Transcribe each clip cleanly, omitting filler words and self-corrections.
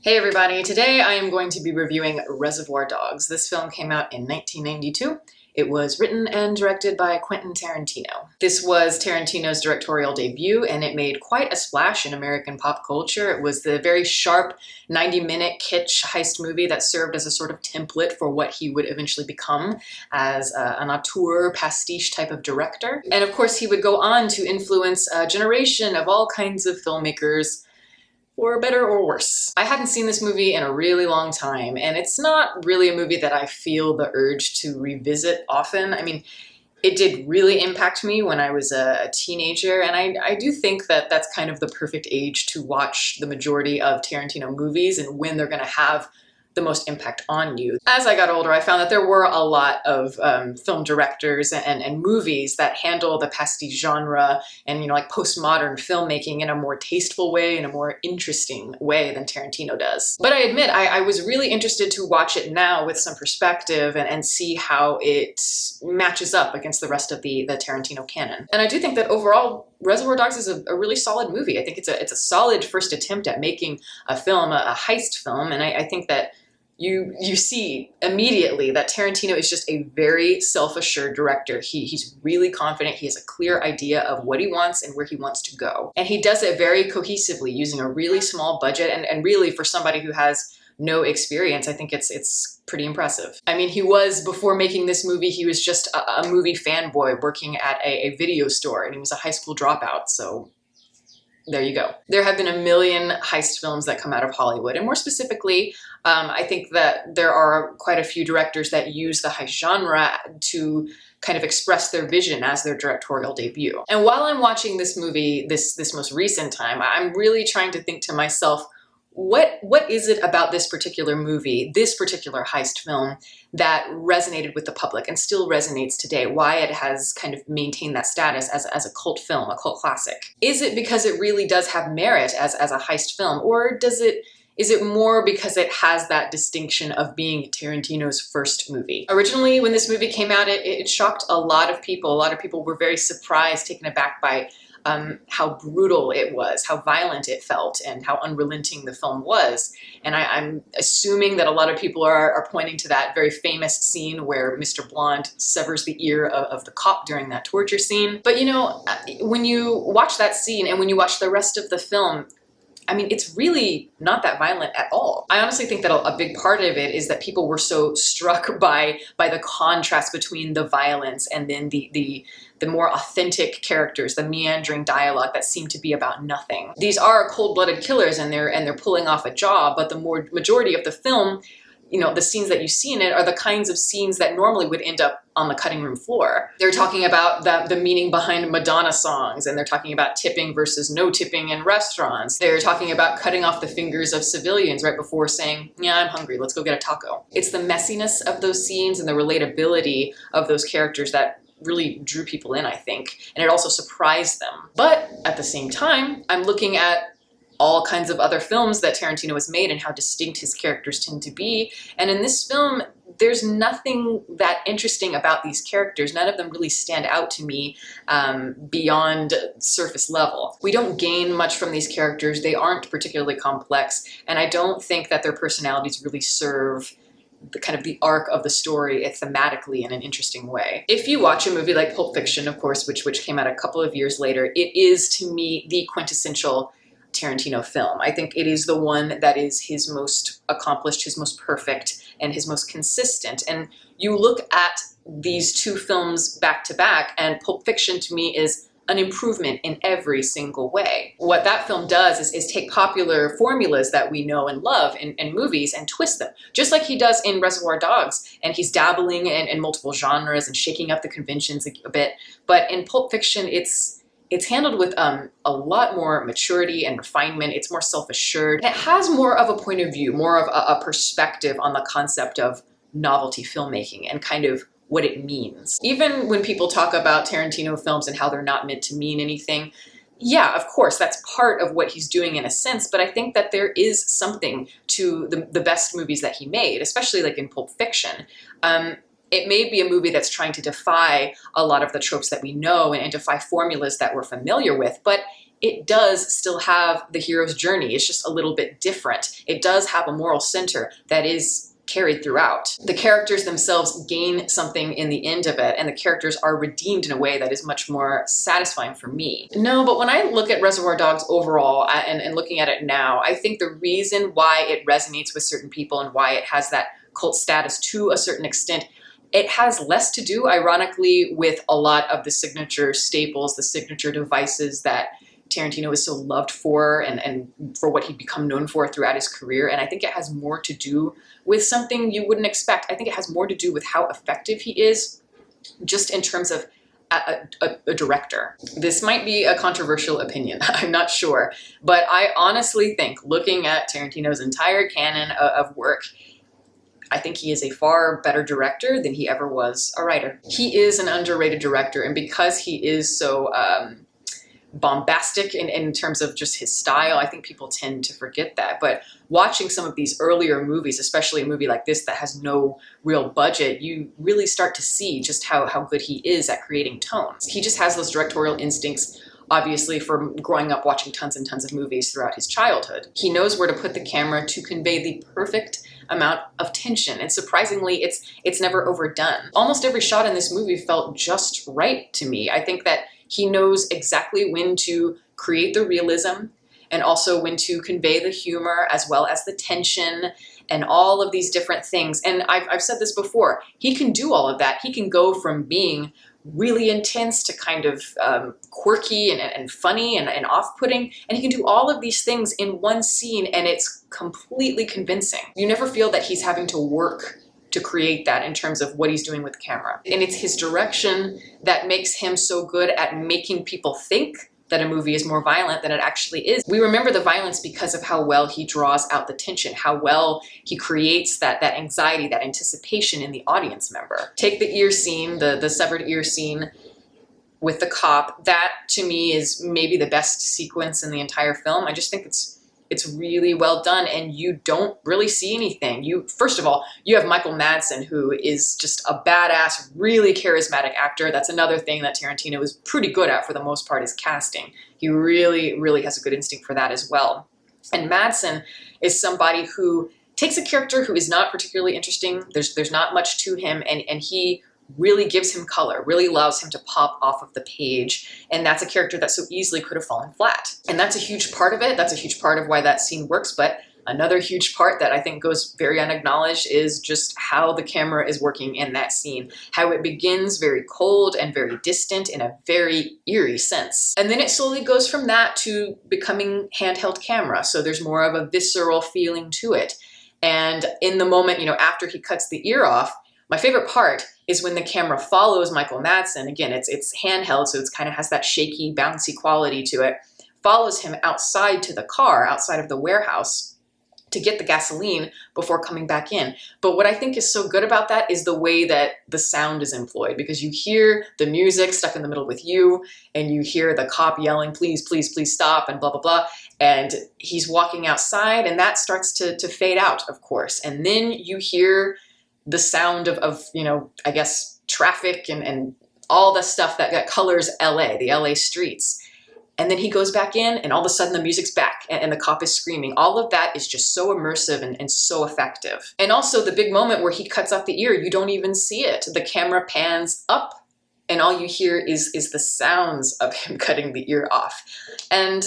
Hey everybody, today I am going to be reviewing Reservoir Dogs. This film came out in 1992. It was written and directed by Quentin Tarantino. This was Tarantino's directorial debut, and it made quite a splash in American pop culture. It was the very sharp 90-minute kitsch heist movie that served as a sort of template for what he would eventually become as an auteur pastiche type of director. And of course, he would go on to influence a generation of all kinds of filmmakers, for better or worse. I hadn't seen this movie in a really long time, and it's not really a movie that I feel the urge to revisit often. I mean, it did really impact me when I was a teenager, and I do think that that's kind of the perfect age to watch the majority of Tarantino movies and when they're gonna have the most impact on you. As I got older, I found that there were a lot of film directors and movies that handle the pastiche genre and, like postmodern filmmaking in a more tasteful way, in a more interesting way than Tarantino does. But I admit, I was really interested to watch it now with some perspective and see how it matches up against the rest of the Tarantino canon. And I do think that overall, Reservoir Dogs is a really solid movie. I think it's a solid first attempt at making a film, a heist film, and I think that you see immediately that Tarantino is just a very self-assured director. He's really confident. He has a clear idea of what he wants and where he wants to go. And he does it very cohesively using a really small budget. And really, for somebody who has no experience, I think it's pretty impressive. I mean, before making this movie, he was just a movie fanboy working at a video store, and he was a high school dropout, so there you go. There have been a million heist films that come out of Hollywood, and more specifically, I think that there are quite a few directors that use the heist genre to kind of express their vision as their directorial debut. And while I'm watching this movie, this most recent time, I'm really trying to think to myself, what is it about this particular movie, this particular heist film, that resonated with the public and still resonates today? Why it has kind of maintained that status as a cult film, a cult classic? Is it because it really does have merit as a heist film, or is it more because it has that distinction of being Tarantino's first movie? Originally, when this movie came out, it shocked a lot of people. A lot of people were very surprised, taken aback by how brutal it was, how violent it felt, and how unrelenting the film was. And I'm assuming that a lot of people are pointing to that very famous scene where Mr. Blonde severs the ear of the cop during that torture scene. But when you watch that scene and when you watch the rest of the film, I mean, it's really not that violent at all. I honestly think that a big part of it is that people were so struck by the contrast between the violence and then the more authentic characters, the meandering dialogue that seemed to be about nothing. These are cold-blooded killers, and they're pulling off a job, but the majority of the film, the scenes that you see in it are the kinds of scenes that normally would end up on the cutting room floor. They're talking about the meaning behind Madonna songs, and they're talking about tipping versus no tipping in restaurants. They're talking about cutting off the fingers of civilians right before saying, yeah, I'm hungry, let's go get a taco. It's the messiness of those scenes and the relatability of those characters that really drew people in, I think, and it also surprised them. But at the same time, I'm looking at all kinds of other films that Tarantino has made and how distinct his characters tend to be. And in this film, there's nothing that interesting about these characters. None of them really stand out to me beyond surface level. We don't gain much from these characters. They aren't particularly complex, and I don't think that their personalities really serve the arc of the story thematically in an interesting way. If you watch a movie like Pulp Fiction, of course, which came out a couple of years later, it is, to me, the quintessential Tarantino film. I think it is the one that is his most accomplished, his most perfect, and his most consistent. And you look at these two films back to back, and Pulp Fiction, to me, is an improvement in every single way. What that film does is take popular formulas that we know and love in movies and twist them, just like he does in Reservoir Dogs. And he's dabbling in multiple genres and shaking up the conventions a bit. But in Pulp Fiction, it's handled with a lot more maturity and refinement. It's more self-assured. It has more of a point of view, more of a perspective on the concept of novelty filmmaking and kind of what it means. Even when people talk about Tarantino films and how they're not meant to mean anything, yeah, of course, that's part of what he's doing in a sense, but I think that there is something to the best movies that he made, especially like in Pulp Fiction. It may be a movie that's trying to defy a lot of the tropes that we know and defy formulas that we're familiar with, but it does still have the hero's journey. It's just a little bit different. It does have a moral center that is carried throughout. The characters themselves gain something in the end of it, and the characters are redeemed in a way that is much more satisfying for me. No, but when I look at Reservoir Dogs overall, and looking at it now, I think the reason why it resonates with certain people and why it has that cult status to a certain extent, it has less to do, ironically, with a lot of the signature staples, the signature devices that Tarantino is so loved for, and for what he'd become known for throughout his career. And I think it has more to do with something you wouldn't expect. I think it has more to do with how effective he is, just in terms of a director. This might be a controversial opinion, I'm not sure, but I honestly think, looking at Tarantino's entire canon of work, I think he is a far better director than he ever was a writer. He is an underrated director, and because he is so bombastic in terms of just his style, I think people tend to forget that. But watching some of these earlier movies, especially a movie like this that has no real budget, you really start to see just how good he is at creating tones. He just has those directorial instincts, obviously, from growing up watching tons and tons of movies throughout his childhood. He knows where to put the camera to convey the perfect amount of tension, and surprisingly, it's never overdone. Almost every shot in this movie felt just right to me. I think that he knows exactly when to create the realism and also when to convey the humor as well as the tension and all of these different things. And I've said this before, he can do all of that. He can go from being really intense to kind of quirky and funny and off-putting, and he can do all of these things in one scene, and it's completely convincing. You never feel that he's having to work to create that in terms of what he's doing with the camera. And it's his direction that makes him so good at making people think that a movie is more violent than it actually is. We remember the violence because of how well he draws out the tension, how well he creates that anxiety, that anticipation in the audience member. Take the ear scene, the severed ear scene with the cop. That, to me, is maybe the best sequence in the entire film. I just think it's really well done, and you don't really see anything. First of all, you have Michael Madsen, who is just a badass, really charismatic actor. That's another thing that Tarantino is pretty good at for the most part, is casting. He really, really has a good instinct for that as well. And Madsen is somebody who takes a character who is not particularly interesting. There's not much to him, and he really gives him color, really allows him to pop off of the page. And that's a character that so easily could have fallen flat. And that's a huge part of it. That's a huge part of why that scene works. But another huge part that I think goes very unacknowledged is just how the camera is working in that scene. How it begins very cold and very distant in a very eerie sense. And then it slowly goes from that to becoming handheld camera. So there's more of a visceral feeling to it. And in the moment, after he cuts the ear off, my favorite part is when the camera follows Michael Madsen. Again, it's handheld, so it kind of has that shaky, bouncy quality to it. Follows him outside to the car, outside of the warehouse, to get the gasoline before coming back in. But what I think is so good about that is the way that the sound is employed, because you hear the music stuck in the middle with you, and you hear the cop yelling, please, please, please stop, and blah, blah, blah. And he's walking outside, and that starts to fade out, of course. And then you hear the sound of I guess, traffic and all the stuff that colors LA, the LA streets. And then he goes back in, and all of a sudden the music's back, and the cop is screaming. All of that is just so immersive and so effective. And also the big moment where he cuts off the ear, you don't even see it. The camera pans up, and all you hear is the sounds of him cutting the ear off. And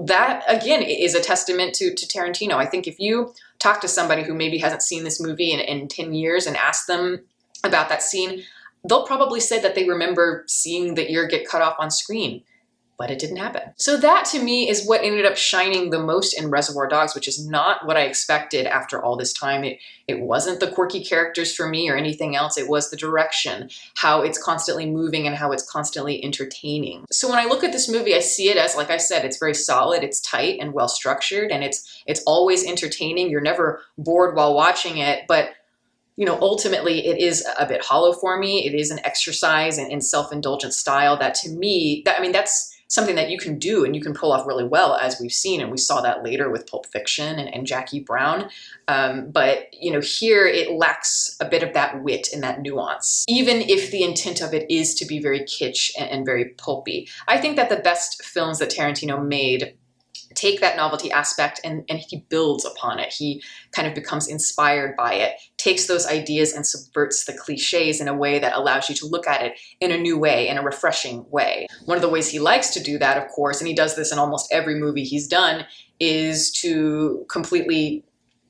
that, again, is a testament to Tarantino. I think if you talk to somebody who maybe hasn't seen this movie in 10 years and ask them about that scene, they'll probably say that they remember seeing the ear get cut off on screen, but it didn't happen. So that, to me, is what ended up shining the most in Reservoir Dogs, which is not what I expected after all this time. It wasn't the quirky characters for me or anything else. It was the direction, how it's constantly moving and how it's constantly entertaining. So when I look at this movie, I see it as, like I said, it's very solid, it's tight and well structured, and it's always entertaining. You're never bored while watching it, but ultimately it is a bit hollow for me. It is an exercise in self-indulgent style that, to me, that's something that you can do and you can pull off really well, as we've seen, and we saw that later with Pulp Fiction and Jackie Brown. But here it lacks a bit of that wit and that nuance, even if the intent of it is to be very kitsch and very pulpy. I think that the best films that Tarantino made take that novelty aspect and he builds upon it. He kind of becomes inspired by it, takes those ideas and subverts the cliches in a way that allows you to look at it in a new way, in a refreshing way. One of the ways he likes to do that, of course, and he does this in almost every movie he's done, is to completely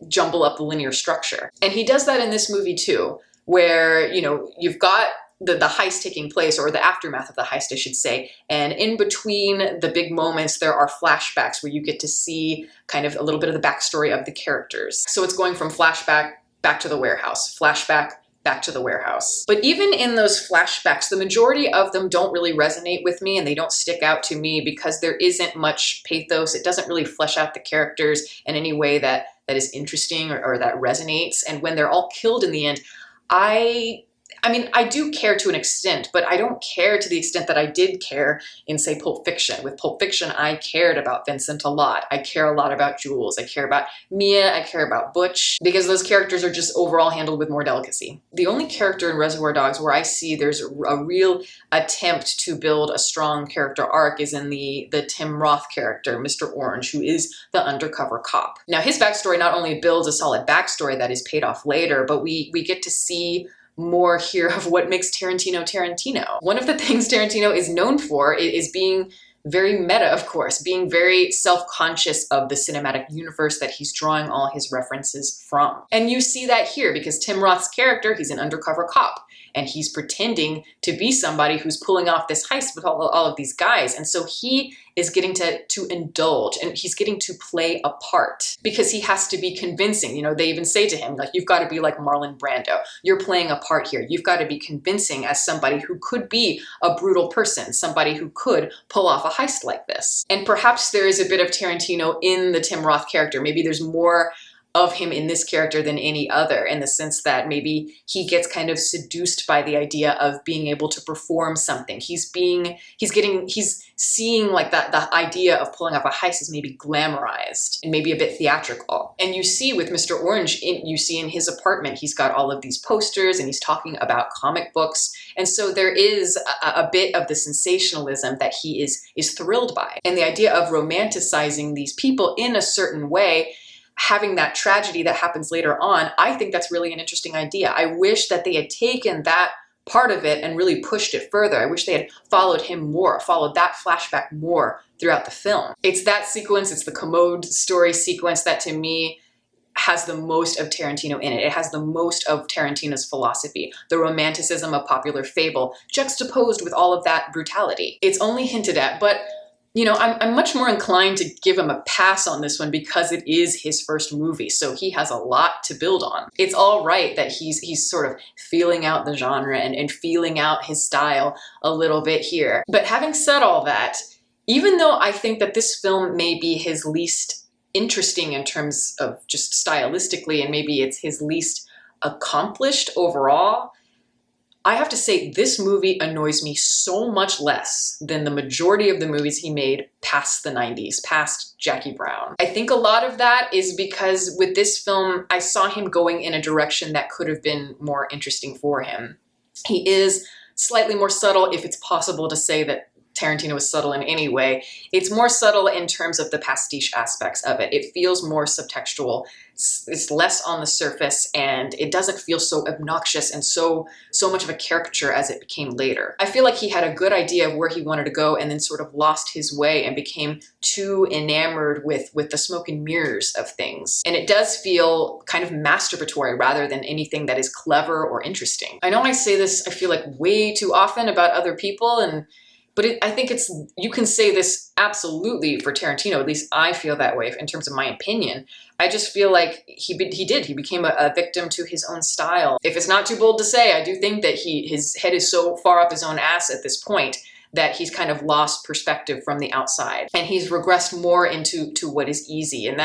jumble up the linear structure. And he does that in this movie too, where, you've got the heist taking place, or the aftermath of the heist, I should say. And in between the big moments, there are flashbacks where you get to see kind of a little bit of the backstory of the characters. So it's going from flashback back to the warehouse, flashback back to the warehouse. But even in those flashbacks, the majority of them don't really resonate with me and they don't stick out to me because there isn't much pathos. It doesn't really flesh out the characters in any way that is interesting or that resonates. And when they're all killed in the end, I do care to an extent, but I don't care to the extent that I did care in, say, Pulp Fiction. With Pulp Fiction, I cared about Vincent a lot. I care a lot about Jules. I care about Mia. I care about Butch, because those characters are just overall handled with more delicacy. The only character in Reservoir Dogs where I see there's a real attempt to build a strong character arc is in the Tim Roth character, Mr. Orange, who is the undercover cop. Now, his backstory not only builds a solid backstory that is paid off later, but we get to see more here of what makes Tarantino Tarantino. One of the things Tarantino is known for is being very meta, of course, being very self-conscious of the cinematic universe that he's drawing all his references from. And you see that here because Tim Roth's character, he's an undercover cop and he's pretending to be somebody who's pulling off this heist with all of these guys. And so he is getting to indulge and he's getting to play a part because he has to be convincing. They even say to him, like, you've got to be like Marlon Brando. You're playing a part here. You've got to be convincing as somebody who could be a brutal person, somebody who could pull off a heist like this. And perhaps there is a bit of Tarantino in the Tim Roth character. Maybe there's more of him in this character than any other, in the sense that maybe he gets kind of seduced by the idea of being able to perform something. He's seeing like that the idea of pulling off a heist is maybe glamorized and maybe a bit theatrical. And you see with Mr. Orange, you see in his apartment, he's got all of these posters and he's talking about comic books. And so there is a bit of the sensationalism that he is thrilled by. And the idea of romanticizing these people in a certain way, having that tragedy that happens later on, I think that's really an interesting idea. I wish that they had taken that part of it and really pushed it further. I wish they had followed him more, followed that flashback more throughout the film. It's that sequence, it's the commode story sequence that to me has the most of Tarantino in it. It has the most of Tarantino's philosophy, the romanticism of popular fable, juxtaposed with all of that brutality. It's only hinted at, but I'm much more inclined to give him a pass on this one because it is his first movie, so he has a lot to build on. It's all right that he's sort of feeling out the genre and feeling out his style a little bit here. But having said all that, even though I think that this film may be his least interesting in terms of just stylistically, and maybe it's his least accomplished overall, I have to say this movie annoys me so much less than the majority of the movies he made past the 90s, past Jackie Brown. I think a lot of that is because with this film, I saw him going in a direction that could have been more interesting for him. He is slightly more subtle, if it's possible to say that Tarantino is subtle in any way. It's more subtle in terms of the pastiche aspects of it. It feels more subtextual. It's less on the surface, and it doesn't feel so obnoxious and so much of a caricature as it became later. I feel like he had a good idea of where he wanted to go and then sort of lost his way and became too enamored with the smoke and mirrors of things. And it does feel kind of masturbatory rather than anything that is clever or interesting. I know I say this, I feel like, way too often about other people, but I think you can say this absolutely for Tarantino, at least I feel that way in terms of my opinion. I just feel like he became a victim to his own style. If it's not too bold to say, I do think that his head is so far up his own ass at this point that he's kind of lost perspective from the outside. And he's regressed more into what is easy. And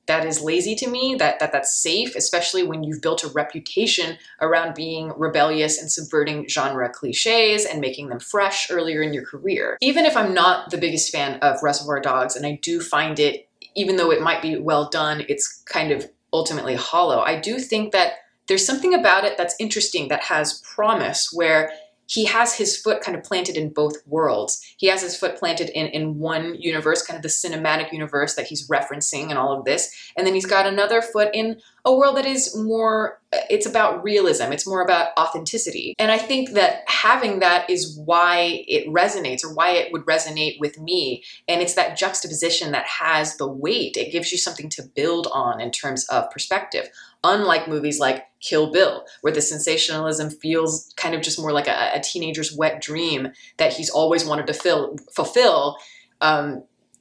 that is lazy to me, that's safe, especially when you've built a reputation around being rebellious and subverting genre cliches and making them fresh earlier in your career. Even if I'm not the biggest fan of Reservoir Dogs, and I do find it, even though it might be well done, it's kind of ultimately hollow, I do think that there's something about it that's interesting, that has promise, where he has his foot kind of planted in both worlds. He has his foot planted in one universe, kind of the cinematic universe that he's referencing and all of this. And then he's got another foot in a world that is more, it's about realism. It's more about authenticity. And I think that having that is why it resonates, or why it would resonate with me. And it's that juxtaposition that has the weight. It gives you something to build on in terms of perspective. Unlike movies like Kill Bill, where the sensationalism feels kind of just more like a teenager's wet dream that he's always wanted to fulfill.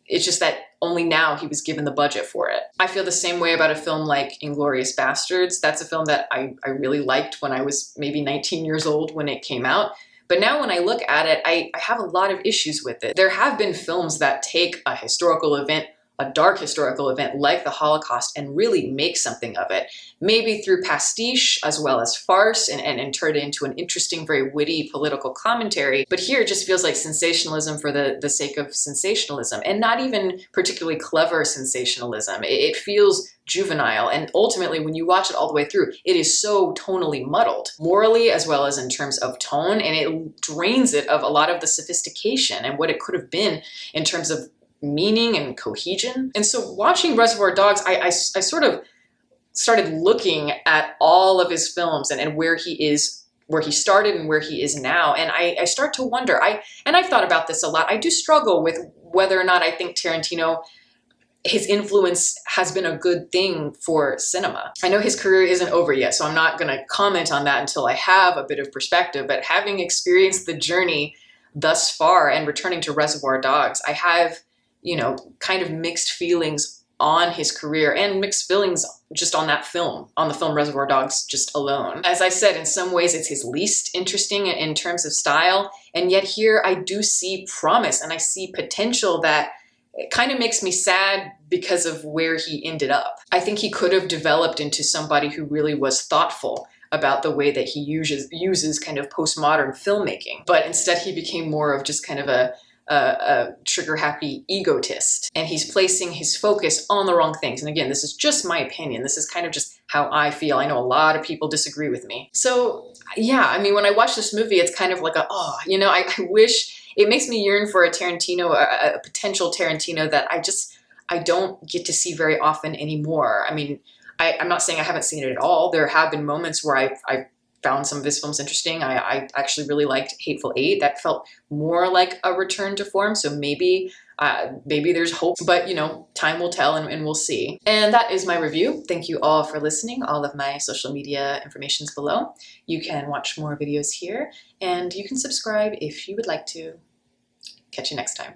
It's just that only now he was given the budget for it. I feel the same way about a film like Inglourious Basterds. That's a film that I really liked when I was maybe 19 years old when it came out. But now when I look at it, I have a lot of issues with it. There have been films that take a historical event, a dark historical event like the Holocaust, and really make something of it. Maybe through pastiche as well as farce, and turn it into an interesting, very witty political commentary. But here it just feels like sensationalism for the sake of sensationalism, and not even particularly clever sensationalism. It feels juvenile, and ultimately when you watch it all the way through, it is so tonally muddled, morally as well as in terms of tone, and it drains it of a lot of the sophistication and what it could have been in terms of meaning and cohesion. And so watching Reservoir Dogs, I sort of started looking at all of his films and where he is, where he started and where he is now. And I start to wonder, I've thought about this a lot. I do struggle with whether or not I think Tarantino, his influence has been a good thing for cinema. I know his career isn't over yet, so I'm not gonna comment on that until I have a bit of perspective, but having experienced the journey thus far and returning to Reservoir Dogs, I have, kind of mixed feelings on his career, and mixed feelings just on that film, on the film Reservoir Dogs just alone. As I said, in some ways it's his least interesting in terms of style, and yet here I do see promise and I see potential that it kind of makes me sad because of where he ended up. I think he could have developed into somebody who really was thoughtful about the way that he uses kind of postmodern filmmaking, but instead he became more of just kind of a trigger-happy egotist, and he's placing his focus on the wrong things. And again, this is just my opinion. This is kind of just how I feel. I know a lot of people disagree with me. So yeah, I mean, when I watch this movie, it's kind of like I wish, it makes me yearn for a Tarantino, a potential Tarantino that I don't get to see very often anymore. I mean, I'm not saying I haven't seen it at all. There have been moments where I found some of his films interesting. I actually really liked Hateful Eight. That felt more like a return to form. So maybe there's hope, but time will tell, and we'll see. And that is my review. Thank you all for listening. All of my social media information is below. You can watch more videos here, and you can subscribe if you would like to. Catch you next time.